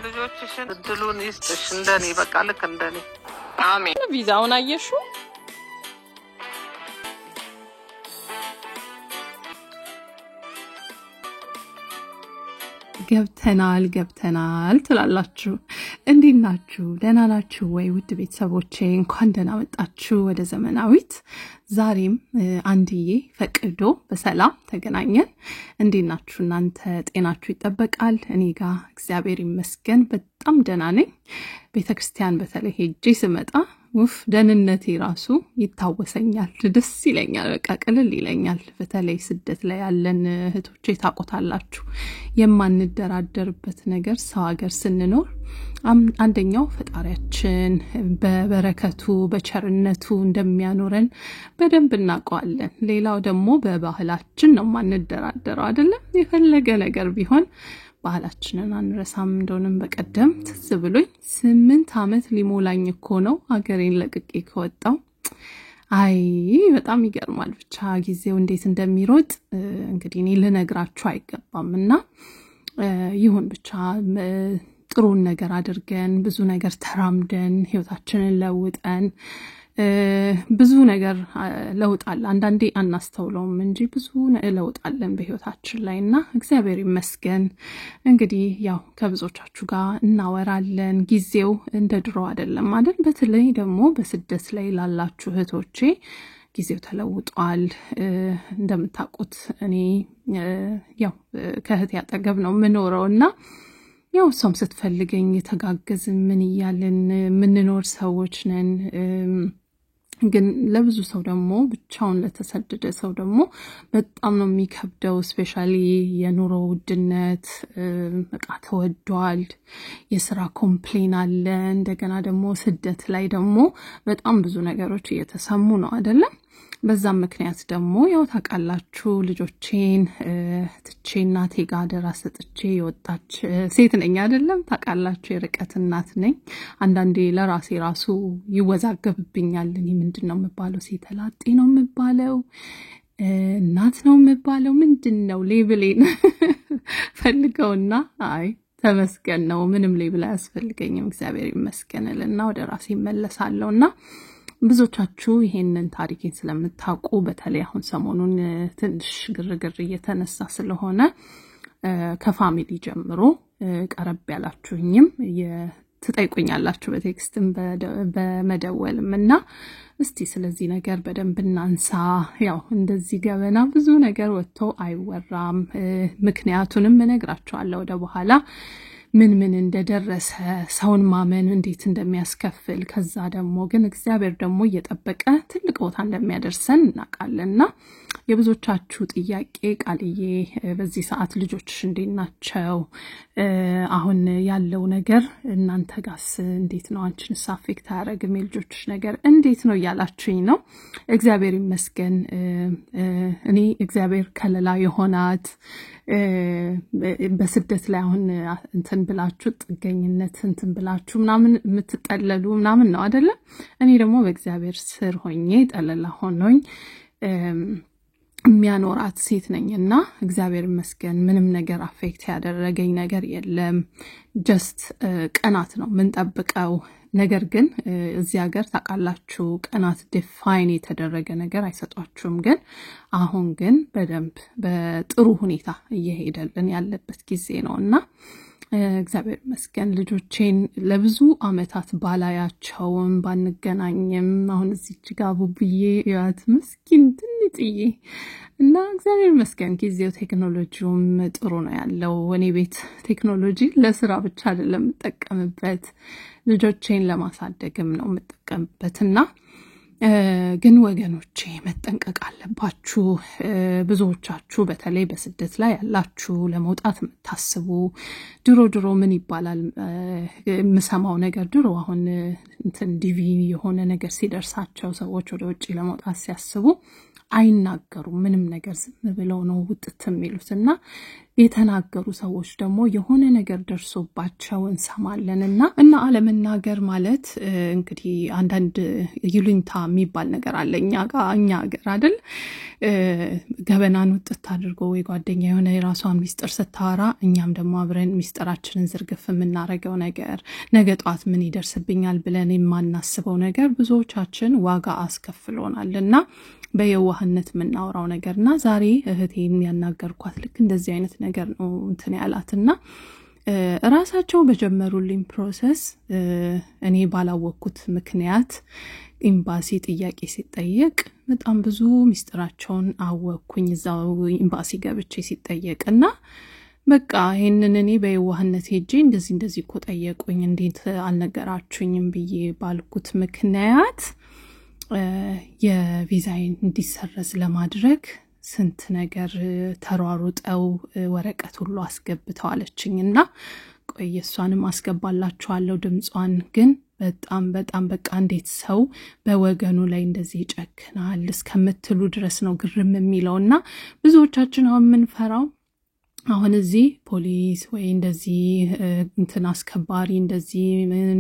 ልጆችሽን እድሉን ይስጥሽ እንደኔ በቃ ልክ እንደኔ አሜን። ቪዛውን አየሹ ገብተናል ትላላችሁ እንዴት ናችሁ ደህና ናችሁ ወይ ውድ ቤተሰቦቼ እንኳን ደህና መጣችሁ ወደ ዘመናዊት ዛሬም አንድዬ ፈቅዶ በሰላም ተገናኘን እንዴት ናችሁ እናንተ ጤናችሁ ይጠበቃል እኔ ጋር እግዚአብሔር ይመስገን በጣም ደህና ነኝ ቤተክርስቲያን በተለይ ሄጄ ስመጣ ደህንነቴ ራሱ ይታወሰኛል ደስ ይለኛል በቃ ቀለል ይለኛል በተለይ ስደት ላይ ያለን እህቶቼ ታቆታላችሁ የማንደራደርበት ነገር ሰው ሀገር ስንኖር አንደኛው ፈጣሪያችን በበረከቱ በቸርነቱ እንደሚያኖረን በደንብ እናውቀዋለን ሌላው ደግሞ በባህላችን ነው ማንደራደረው አይደለም የፈለገ ነገር ቢሆን ባህላችንን አንረሳም እንደሆነም በቀደም ትዝ ብሎኝ 8 አመት ሊሞላኝ እኮ ነው ሀገሬን ለቅቄ ከወጣው አይ በጣም ይገርማል ብቻ ጊዜው እንዴት እንደሚሮጥ እንግዲህ እኔ ልነግራችሁ አይገባምና ይሁን ብቻ ጥሩን ነገር አድርገን ብዙ ነገር ተራምደን ህይወታችንን ለውጠን ብዙ ነገር ለውጣል አንዳንዴ አናስተውለውም እንጂ ብዙ ለውጣለን በህይወታችን ላይና እግዚአብሔር ይመስገን እንግዲህ ያው ከብዙዎቻችሁ ጋር እናወራለን ጊዜው እንደ ድሮ አይደለም አይደል በተለይ ደግሞ በስደት ላይ ላላችሁ እህቶቼ ጊዜው ተለውጧል እንደምታውቁት እኔ ያው ከእህት ያጠገብ ነው ምኖረውና ያው ሰም ስትፈልገኝ ተጋገዝን ምን ይያልን ምንኖር ሰዎች ነን ግን ለብዙ ሰው ደግሞ ብቻውን ለተሰደደ ሰው ደግሞ በጣም ነው የሚከብደው ስፔሻሊ የኑሮ ውድነት በቃ ተወዷል የሥራ ኮምፕሌን አለ እንደገና ደግሞ ስደት ላይ ደግሞ በጣም ብዙ ነገሮች እየተሰሙ ነው አይደለም በዛም ምክንያት ደግሞ ያው ታቃላችሁ ልጆቼን ትቼና ተጋደራ ሰጥቼ ወጣች ሴት ነኝ አይደለም ታቃላችሁ የርቀት እናት ነኝ አንዳንዴ ለራሴ ራሱ ይወዛገብብኛል እኔ ምንድነው መባለው ሴተላጤ ነው መባለው እናት ነው መባለው ምንድነው ሌብሌን ፈልገውና አይ ተመስገን ነው ምንም ሌብል አያስፈልገኝም እግዚአብሔር ይመስገንልና ወደ ራሴ መለሳለሁና ብዙዎቻችሁ ይሄንን ታሪክን ስለምታውቁ በተለይ አሁን ሰሞኑን ትንሽ ግርግር እየተነሳ ስለሆነ ከፋሚሊ ጀምሮ ቀረብ ያላችሁኝም ትጠይቁኛላችሁ በቴክስትም በመደወልምና እስቲ ስለዚህ ነገር በደንብ እናንሳ ያው እንደዚህ ገበና ብዙ ነገር ወጥቶ አይወራም ምክንያቱንም እነግራችኋለሁ ወደ በኋላ ምን እንደደረሰ ሰውን ማመን እንዴት እንደሚያስከፍል ከዛ ደግሞ ግን እግዚአብሔር ደግሞ እየጠበቀ ትልቅ ቦታ እንደሚያደርሰን እናቃለንና የብዙዎቻችሁ ጥያቄ ቃልዬ በዚህ ሰዓት ልጆችሽ እንዴት ናቸው አሁን ያለው ነገር እናንተ ጋስ እንዴት ነው አንቺን ሳፌክት ያረግም የልጆችሽ ነገር እንዴት ነው ያላችሁኝ ነው እግዚአብሔር ይመስገን እኔ እግዚአብሔር ከለላ የሆናት በስደት ላይ አሁን እንትን ብላችሁ ጥገኝነት እንትን ብላችሁ ምናምን የምትጠለሉ ምናምን ነው አይደለ እኔ ደግሞ በእግዚአብሔር ስር ሆኜ ጠለላ ሆኖኝ የሚያኖራት ሴት ነኝና እግዚአብሔር ይመስገን ምንም ነገር አፌክት ያደረገኝ ነገር የለም ጀስት ቀናት ነው ምን ጠብቀው ነገር ግን እዚህ ሀገር ታቃላችሁ ቀናት ዲፋይን የተደረገ ነገር አይሰጧችሁም ግን አሁን ግን በደንብ በጥሩ ሁኔታ እየሄደልን ያለበት ጊዜ ነውና እግዚአብሔር ይመስገን ልጆቼን ለብዙ አመታት ባላያቸውም ባንገናኝም አሁን እዚህ ጋር ቡብዬ ያት ምስኪን ትንጥዬ እና እግዚአብሔር ይመስገን ጊዜው ቴክኖሎጂውም ጥሩ ነው ያለው እኔ ቤት ቴክኖሎጂ ለስራ ብቻ አይደለም ተጠቀምበት ልጆቼን ለማሳደግም ነው መጠቀምበትና ግን ወገኖቼ መጠንቀቅ አለባችሁ ብዙዎቻችሁ በተለይ በስደት ላይ ያላችሁ ለመውጣት መታስቡ ድሮ ምን ይባላል ምሰማው ነገር ድሮ አሁን እንትን ዲቪ የሆነ ነገር ሲደርሳቸው ሰዎች ወደ ውጪ ለመውጣት ሲያስቡ አይናገሩም ምንም ነገር ዝም ብለው ነው ውጥት የሚሉትና የተናገሩ ሰዎች ደግሞ የሆነ ነገር ደርሶባቸው እንሰማለንና እና አለመናገር ማለት እንግዲህ አንዳንድ ይሉኝታ የሚባል ነገር አለ እኛ ሀገር አይደል ገበናን ወጥታ አድርጎ ወይ ጓደኛ የሆነ የራሷን ሚስጥር ስታወራ እኛም ደግሞ አብረን ሚስጥራችንን ዝርግፍ የምናረገው ነገር ነገ ጧት ምን ይደርስብኛል ብለን የማናስበው ነገር ብዙዎቻችን ዋጋ አስከፍሎናልና በየዋህነት ምናወራው ነገርና ዛሬ እህቴን ያናገርኳት ልክ እንደዚህ አይነት ነገር ነው እንትን ያላትና ራሳቸው በጀመሩልኝ ፕሮሰስ እኔ ባላወቅኩት ምክንያት ኤምባሲ ጥያቄ ሲጠየቅ በጣም ብዙ ሚስጥራቸውን አወቅኩኝ እዛው ኤምባሲ ገብቼ ሲጠየቅና በቃ ይሄንን እኔ በየዋህነት ሄጄ እንደዚህ እኮ ጠየቁኝ እንዴት አልነገራችሁኝም ብዬ ባልኩት ምክንያት የቪዛዬን እንዲሰረዝ ለማድረግ ስንት ነገር ተሯሩጠው ወረቀት ሁሉ አስገብተዋለችኝና ቆይ እሷንም አስገባላችኋለሁ ድምጿን ግን በጣም በቃ እንዴት ሰው በወገኑ ላይ እንደዚህ ይጨክናል እስከምትሉ ድረስ ነው ግርም የሚለውና ብዙዎቻችን አሁን ምንፈራው አሁን እዚህ ፖሊስ ወይ እንደዚህ እንትን አስከባሪ እንደዚህ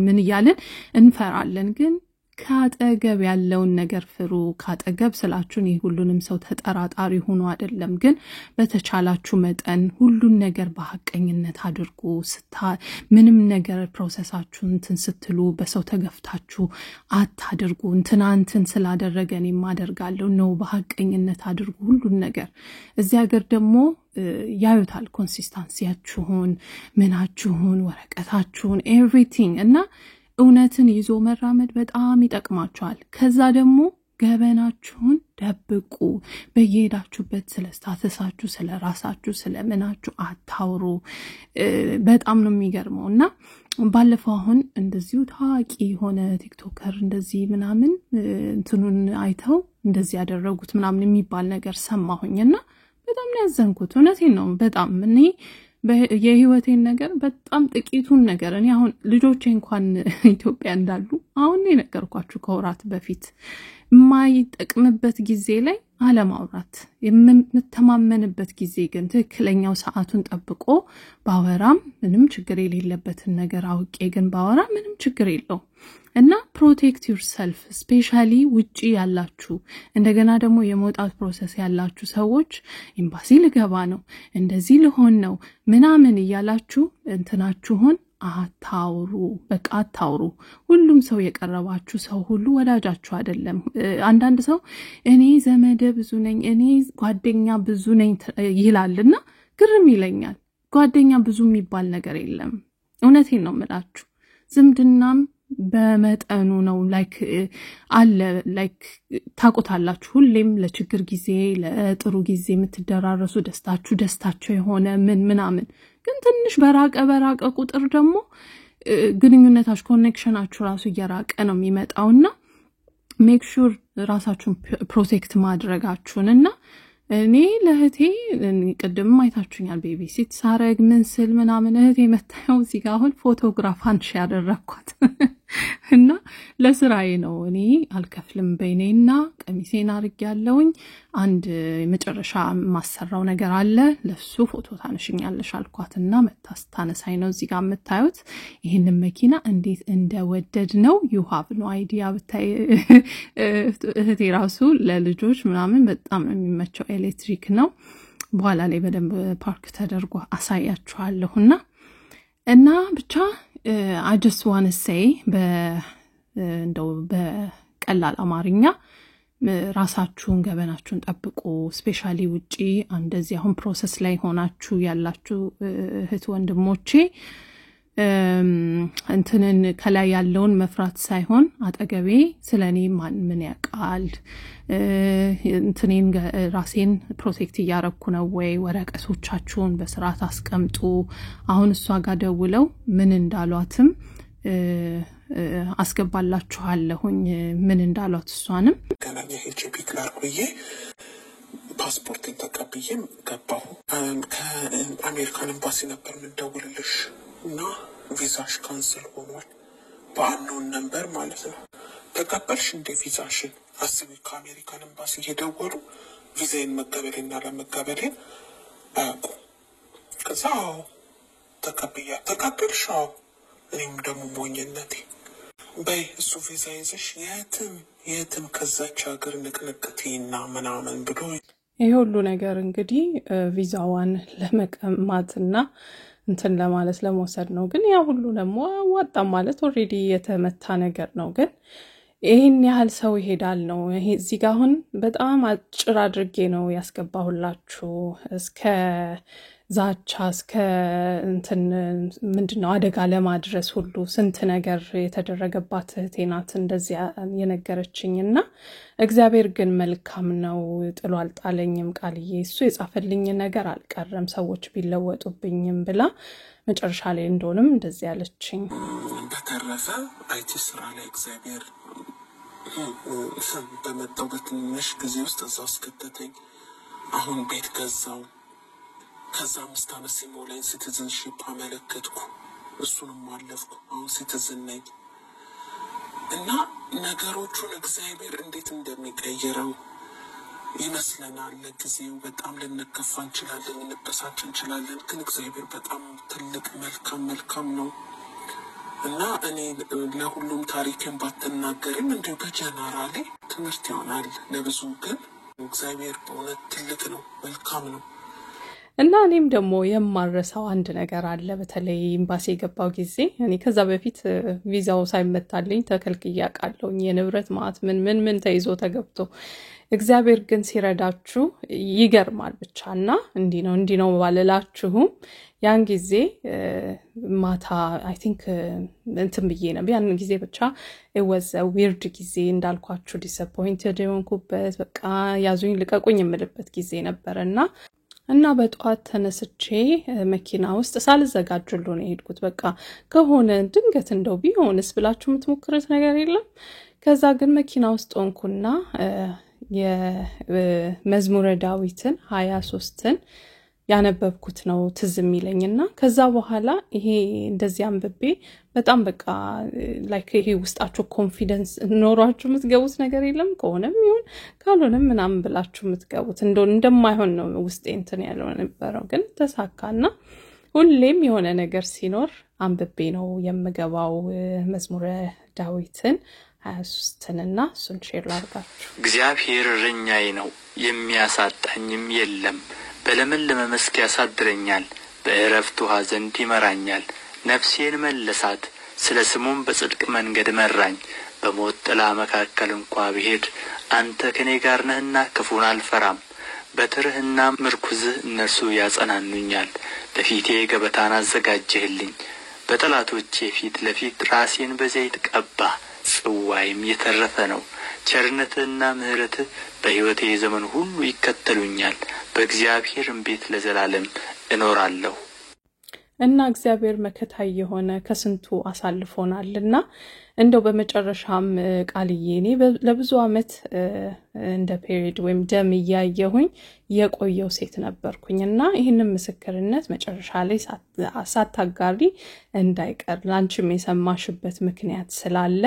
ምን ይያለን እንፈራለን ግን ካጠገብ ያለውን ነገር ፍሩ ካጠገብ ስላችሁን ሁሉንም ሰው ተጠራጣሪ ሆኖ አይደለም ግን በተቻላችሁ መጠን ሁሉን ነገር በሐቀኝነት አድርጉ ምንም ነገር ፕሮሰሳችሁን እንትን ስትሉ በሰው ተገፍታችሁ አታድርጉ እንትን ስላደረገን የማደርጋለሁ ነው በሐቀኝነት አድርጉ ሁሉን ነገር እዚህ ሀገር ደግሞ ያዩታል ኮንሲስተንሲያችሁን ምናችሁን ወረቀታችሁን ኤቭሪቲንግ እና እውነትን ይዞ መራመድ በጣም ይጠቅማችኋል ከዛ ደግሞ ገበናችሁን ደብቁ በየሄዳችሁበት ስለ ስታተሳችሁ ስለ ራሳችሁ ስለ ምናችሁ አታውሩ በጣም ነው የሚገርመውና ባለፈው አሁን እንደዚሁ ታዋቂ ሆነ ቲክቶከር እንደዚህ ምናምን እንትኑን አይተው እንደዚህ ያደረጉት ምናምን የሚባል ነገር ሰማሁኝና በጣም ነው ያዘንኩት እውነቴን ነው በጣም እኔ የህይወቴን ነገር በጣም ጥቂቱን ነገር እኔ አሁን ልጆቼ እንኳን ኢትዮጵያ እንዳሉ አሁን ነገርኳችሁ ከወራት በፊት ማይጠቅምበት ጊዜ ላይ አለማውራት የምተማመንበት ጊዜ ግን ትክክለኛው ሰዓቱን ጠብቆ ባወራም ምንም ችግር የሌለበትን ነገር አውቄ ግን ባወራ ምንም ችግር የለው እና ፕሮቴክት ዩርሰልፍ ስፔሻሊ ውጪ ያላችሁ እንደገና ደግሞ የመውጣት ፕሮሰስ ያላችሁ ሰዎች ኤምባሲ ልገባ ነው እንደዚህ ልሆን ነው ምናምን ይያላችሁ እንትናችሁን አታውሩ በቃ አታውሩ ሁሉም ሰው የቀረባችሁ ሰው ሁሉ ወዳጃችሁ አይደለም አንዳንድ ሰው እኔ ዘመደ ብዙ ነኝ እኔ ጓደኛ ብዙ ነኝ ይላልና ግርም ይለኛል ጓደኛ ብዙ የሚባል ነገር የለም እውነቴን ነው የምላችሁ ዝምድናም በመጠኑ ነው ላይክ አለ ላይክ ታቆታላችሁ ሁሌም ለችግር ጊዜ ለጥሩ ጊዜ የምትደራረሱ ደስታቸው የሆነ ምናምን ግን ትንሽ በራቀ ቁጥር ደግሞ ግንኙነታችሁ ኮኔክሽናችሁ ራሱ እየራቀ ነው የሚመጣውና ሜክ ሹር ራሳችሁን ፕሮቴክት ማድረጋችሁንና እኔ ለህቴ ቀደም አይታችሁኛል ቤቢ ሲት ሳረግ ምን ስል ምናምን እህቴ መታየው እዚህ ጋር አሁን ፎቶግራፍ አንሺ ያደረኳት እና ለስራዬ ነው እኔ አልከፍልም በእኔና ቀሚሴን አርግ ያለውኝ አንድ መጨረሻ ማሰራው ነገር አለ ለሱ ፎቶ ታነሽኛለሽ አልኳትና መታስታነሳይ ነው እዚህ ጋር መታዩት ይሄንን መኪና እንዴት እንደወደድ ነው you have no idea ብታይ እህቴ ራሱ ለልጆች ምናምን በጣም ነው የሚመቸው ኤሌክትሪክ ነው በኋላ ላይ በደንብ ፓርክ ተደርጎ አሳያችኋለሁና እና ብቻ I just want to say እንደው በቀላል አማርኛ ራሳችሁን ገበናችሁን ጠብቁ ስፔሻሊ ውጪ እንደዚህ አሁን ፕሮሰስ ላይ ሆናችሁ ያላችሁ እህት ወንድሞቼ እንትንን ከላይ ያለውን መፍራት ሳይሆን አጠገቤ ስለኔ ምን ያቃል እንትኔን ራሴን ፕሮቴክት ያያረኩ ነው ወይ ወረቀቶቻችሁን በስርዓት አስቀምጡ አሁን እሷ ጋር ደውለው ምን እንዳሏትም አስገባላችኋለሁኝ ምን እንዳሏት እሷንም ገናኛ ሄጄ ቢክላርኩዬ ፓስፖርትን ተቀብዬም ገባሁ ከአሜሪካን ኤምባሲ ነበር ምን ደውልልሽ እና ቪዛሽ ካንሰል ሆኗል በአንኖን ነምበር ማለት ነው ተቀበልሽ እንደ ቪዛሽን አስቢ ከአሜሪካን ኤምባሲ እየደወሉ ቪዛዬን መቀበልና ለመቀበሌን አያውቁ ከዛ ተቀበልሻው እኔም ደግሞ ሞኝነቴ በይ እሱ ቪዛ ይዘሽ የትም ከዛች ሀገር ንቅንቅቴና ምናምን ብሎ ይሄ ሁሉ ነገር እንግዲህ ቪዛዋን ለመቀማትና እንትን ለማለት ለመውሰድ ነው። ግን ያ ሁሉ ደግሞ ዋጣ ማለት ኦሬዲ የተመታ ነገር ነው። ግን ይሄን ያህል ሰው ይሄዳል ነው። ይሄ እዚህ ጋር አሁን በጣም አጭር አድርጌ ነው ያስገባሁላችሁ እስከ ዛቻ እስከ እንትን ምንድነው አደጋ ለማድረስ ሁሉ ስንት ነገር የተደረገባት እህቴናት እንደዚያ የነገረችኝና እግዚአብሔር ግን መልካም ነው ጥሎ አልጣለኝም ቃልዬ እሱ የጻፈልኝ ነገር አልቀረም ሰዎች ቢለወጡብኝም ብላ መጨረሻ ላይ እንደሆነም እንደዚህ ያለችኝ። በተረፈ አይቲ ስራ ላይ እግዚአብሔር በመጣው በትንሽ ጊዜ ውስጥ እዛው እስከተተኝ አሁን ቤት ገዛው። ከዛ 5 ዓመት ሲሞላኝ ሲቲዝንሺፕ አመለከትኩ እሱንም አለፍኩ። አሁን ሲቲዝን ነኝ እና ነገሮቹን እግዚአብሔር እንዴት እንደሚቀይረው ይመስለናል። ለጊዜው በጣም ልንከፋ እንችላለን፣ ልንበሳጭ እንችላለን። ግን እግዚአብሔር በጣም ትልቅ መልካም ነው እና እኔ ለሁሉም ታሪክን ባትናገርም እንዲሁ በጀነራሊ ትምህርት ይሆናል ለብዙ። ግን እግዚአብሔር በእውነት ትልቅ ነው፣ መልካም ነው። እና እኔም ደግሞ የማረሳው አንድ ነገር አለ። በተለይ ኤምባሲ የገባው ጊዜ እኔ ከዛ በፊት ቪዛው ሳይመታልኝ ተከልክዬ አውቃለሁ። የንብረት ማት ምን ተይዞ ተገብቶ እግዚአብሔር ግን ሲረዳችሁ ይገርማል ብቻና እንዲ ነው ባልላችሁም ያን ጊዜ ማታ አይ ቲንክ እንትን ብዬ ነበር። ያን ጊዜ ብቻ it was a weird ጊዜ እንዳልኳችሁ disappointed የሆንኩበት በቃ ያዙኝ ልቀቁኝ የምልበት ጊዜ ነበርና እና በጧት ተነስቼ መኪና ውስጥ ሳልዘጋጅሉ ነው የሄድኩት። በቃ ከሆነ ድንገት እንደው ቢሆንስ ብላችሁ የምትሞክሩት ነገር የለም። ከዛ ግን መኪና ውስጥ ሆንኩና የመዝሙረ ዳዊትን 23ን ያነበብኩት ነው ትዝ የሚለኝና ከዛ በኋላ ይሄ እንደዚህ አንብቤ በጣም በቃ ላይክ ይሄ ውስጣችሁ ኮንፊደንስ ኖሯችሁ የምትገቡት ነገር የለም። ከሆነም ይሁን ካልሆነም ምናምን ብላችሁ የምትገቡት እንደማይሆን ነው ውስጤ እንትን ያለው ነበረው። ግን ተሳካና ሁሌም የሆነ ነገር ሲኖር አንብቤ ነው የምገባው መዝሙረ ዳዊትን 23ንና እሱን ሼር ላድርጋችሁ። እግዚአብሔር እረኛዬ ነው የሚያሳጣኝም የለም። በለመለመ መስክ ያሳድረኛል፣ በዕረፍት ውኃ ዘንድ ይመራኛል። ነፍሴን መለሳት፣ ስለ ስሙም በጽድቅ መንገድ መራኝ። በሞት ጥላ መካከል እንኳ ብሄድ አንተ ከኔ ጋር ነህና ክፉን አልፈራም። በትርህና ምርኩዝህ እነርሱ ያጸናኑኛል። በፊቴ ገበታን አዘጋጀህልኝ፣ በጠላቶቼ ፊት ለፊት ራሴን በዘይት ቀባህ። ጽዋይም የተረፈ ነው። ቸርነትህና ምሕረትህ በሕይወቴ ዘመን ሁሉ ይከተሉኛል። በእግዚአብሔርም ቤት ለዘላለም እኖራለሁ። እና እግዚአብሔር መከታ የሆነ ከስንቱ አሳልፎናልና እንደው በመጨረሻም ቃልዬ እኔ ለብዙ አመት እንደ ፔሪድ ወይም ደም ያያየሁኝ የቆየው ሴት ነበርኩኝና ይሄንን ምስክርነት መጨረሻ ላይ ሳታጋሪ እንዳይቀር ላንቺም የሰማሽበት ምክንያት ስላለ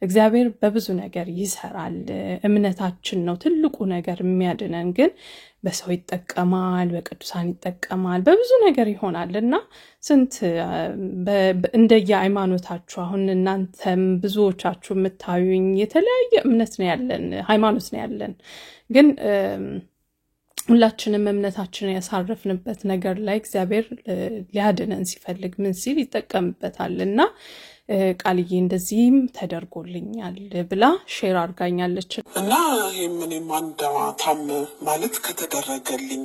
እግዚአብሔር በብዙ ነገር ይሰራል። እምነታችን ነው ትልቁ ነገር የሚያድነን። ግን በሰው ይጠቀማል፣ በቅዱሳን ይጠቀማል፣ በብዙ ነገር ይሆናልና ስንት እንደየ ሃይማኖታችሁ አሁን እናንተም ብዙዎቻችሁ የምታዩኝ የተለያየ እምነት ነው ያለን፣ ሃይማኖት ነው ያለን። ግን ሁላችንም እምነታችንን ያሳረፍንበት ነገር ላይ እግዚአብሔር ሊያድነን ሲፈልግ ምን ሲል ይጠቀምበታልና ቃልዬ እንደዚህም ተደርጎልኛል ብላ ሼር አድርጋኛለች። እና ምን ማንዳታም ማለት ከተደረገልኝ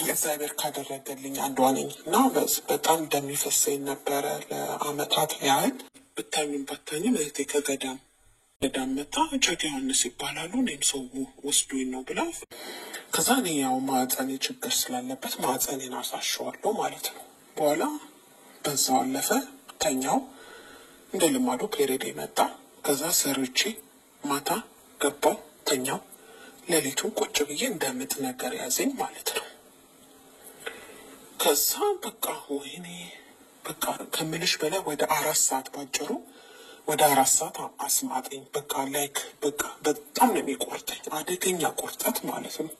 እግዚአብሔር ካደረገልኝ አንዷ ነኝ እና በጣም እንደሚፈሰኝ ነበረ ለአመታት ያህል። ብታኝም እህቴ ከገዳም መጣ። ቸክ ዮሐንስ ይባላሉ። እኔም ሰው ወስዶኝ ነው ብላ ከዛ እኔ ያው ማህፀኔ ችግር ስላለበት ማህፀኔን አሳሸዋለሁ ማለት ነው። በኋላ በዛው አለፈ። ተኛው እንደ ልማዱ ፔሬድ መጣ። ከዛ ሰርቼ ማታ ገባው ተኛው። ሌሊቱን ቁጭ ብዬ እንደምጥ ነገር ያዘኝ ማለት ነው። ከዛ በቃ ወይኔ በቃ ከምልሽ በላይ ወደ 4 ሰዓት ባጭሩ ወደ 4 ሰዓት አስማጠኝ። በቃ ላይክ በቃ በጣም ነው የሚቆርጠኝ፣ አደገኛ ቁርጠት ማለት ነው።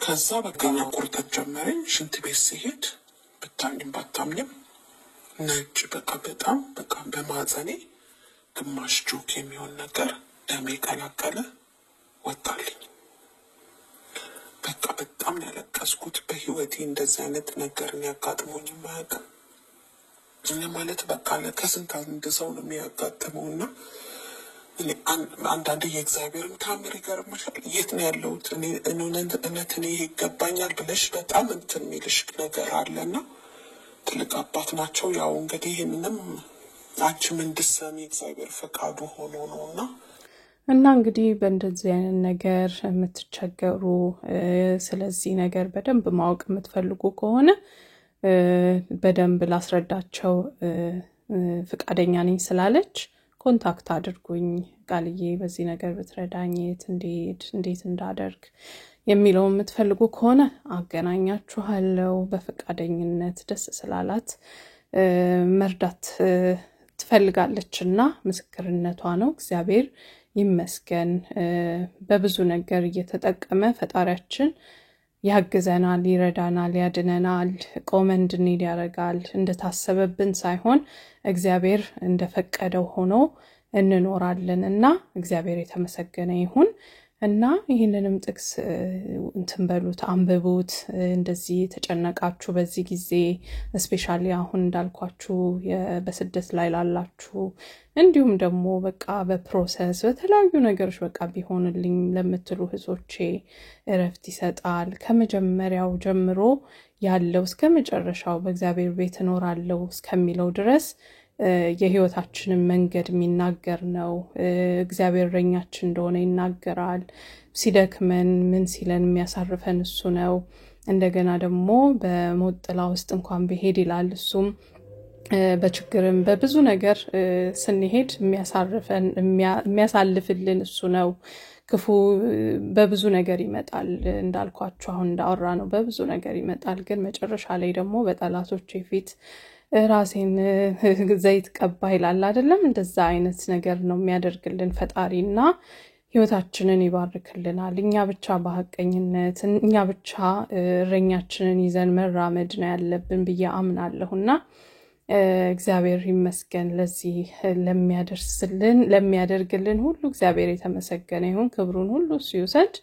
ከዛ በገኛ ቁርጠት ጀመረኝ። ሽንት ቤት ሲሄድ ብታምኝም ባታምኝም ነጭ በጣም በማህፀኔ ግማሽ ጆክ የሚሆን ነገር ደሜ ቀላቀለ ወጣልኝ። በጣም ያለቀስኩት። በህይወቴ እንደዚህ አይነት ነገር ያጋጥሞኝ ማያውቅም። እኔ ማለት ለከስንት አንድ ሰው ነው የሚያጋጥመውና እኔ አንዳንዴ የእግዚአብሔርን ታምር ይገርምሻል። የት ነው ያለሁት እኔ ይገባኛል ብለሽ በጣም እንትን የሚልሽ ነገር አለና ትልቅ አባት ናቸው። ያው እንግዲህ ይህንንም አንቺም እንድትሰሚ እግዚአብሔር ፈቃዱ ሆኖ ነውና እና እንግዲህ በእንደዚህ አይነት ነገር የምትቸገሩ ስለዚህ ነገር በደንብ ማወቅ የምትፈልጉ ከሆነ በደንብ ላስረዳቸው ፍቃደኛ ነኝ ስላለች ኮንታክት አድርጉኝ። ቃልዬ በዚህ ነገር ብትረዳኝ እንዴት እንዳደርግ የሚለው የምትፈልጉ ከሆነ አገናኛችኋለሁ። በፍቃደኝነት ደስ ስላላት መርዳት ትፈልጋለችና ምስክርነቷ ነው። እግዚአብሔር ይመስገን። በብዙ ነገር እየተጠቀመ ፈጣሪያችን ያግዘናል፣ ይረዳናል፣ ያድነናል፣ ቆመን እንድንሄድ ያደርጋል። እንደታሰበብን ሳይሆን እግዚአብሔር እንደፈቀደው ሆኖ እንኖራለን እና እግዚአብሔር የተመሰገነ ይሁን። እና ይህንንም ጥቅስ እንትን በሉት፣ አንብቡት። እንደዚህ ተጨነቃችሁ በዚህ ጊዜ ስፔሻሊ አሁን እንዳልኳችሁ በስደት ላይ ላላችሁ እንዲሁም ደግሞ በፕሮሰስ በተለያዩ ነገሮች ቢሆንልኝ ለምትሉ ህዞቼ እረፍት ይሰጣል። ከመጀመሪያው ጀምሮ ያለው እስከ መጨረሻው በእግዚአብሔር ቤት እኖራለሁ እስከሚለው ድረስ የህይወታችንን መንገድ የሚናገር ነው። እግዚአብሔር እረኛችን እንደሆነ ይናገራል። ሲደክመን ምን ሲለን የሚያሳርፈን እሱ ነው። እንደገና ደግሞ በሞት ጥላ ውስጥ እንኳን ብሄድ ይላል እሱም በችግርም በብዙ ነገር ስንሄድ የሚያሳርፈን የሚያሳልፍልን እሱ ነው። ክፉ በብዙ ነገር ይመጣል እንዳልኳችሁ አሁን እንዳወራ ነው በብዙ ነገር ይመጣል። ግን መጨረሻ ላይ ደግሞ በጠላቶቼ ፊት ራሴን ዘይት ቀባ ይላል አይደለም? እንደዛ አይነት ነገር ነው የሚያደርግልን ፈጣሪና ህይወታችንን ይባርክልናል። እኛ ብቻ በሐቀኝነት እኛ ብቻ እረኛችንን ይዘን መራመድ ነው ያለብን ብዬ አምናለሁና እግዚአብሔር ይመስገን ለዚህ ለሚያደርግልን ሁሉ እግዚአብሔር የተመሰገነ ይሁን። ክብሩን ሁሉ ይውሰድ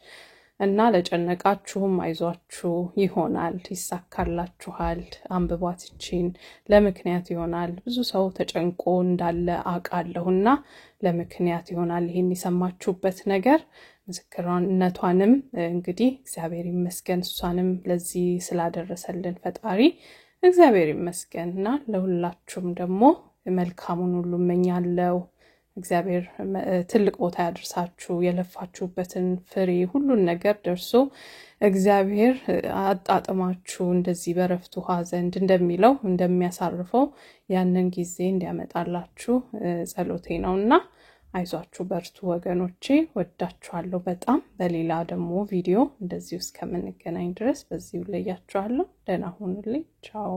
እና ለጨነቃችሁም አይዟችሁ፣ ይሆናል፣ ይሳካላችኋል። አንብቧትችን ለምክንያት ይሆናል። ብዙ ሰው ተጨንቆ እንዳለ አውቃለሁና ለምክንያት ይሆናል ይሄን የሰማችሁበት ነገር። ምስክርነቷንም እንግዲህ እግዚአብሔር ይመስገን እሷንም ለዚህ ስላደረሰልን ፈጣሪ እግዚአብሔር ይመስገንና ለሁላችሁም ደግሞ መልካሙን ሁሉ እመኛለሁ። እግዚአብሔር ትልቅ ቦታ ያድርሳችሁ። የለፋችሁበትን ፍሬ ሁሉን ነገር ደርሶ እግዚአብሔር አጣጥማችሁ እንደዚህ በረፍቱ ሐዘን እንደሚለው እንደሚያሳርፈው ያንን ጊዜ እንዲያመጣላችሁ ጸሎቴ ነውና አይዟችሁ፣ በርቱ ወገኖቼ። ወዳችኋለሁ በጣም። በሌላ ደግሞ ቪዲዮ እንደዚህ እስከምንገናኝ ድረስ በዚሁ ለያችኋለሁ። ደህና ሁኑልኝ። ቻው።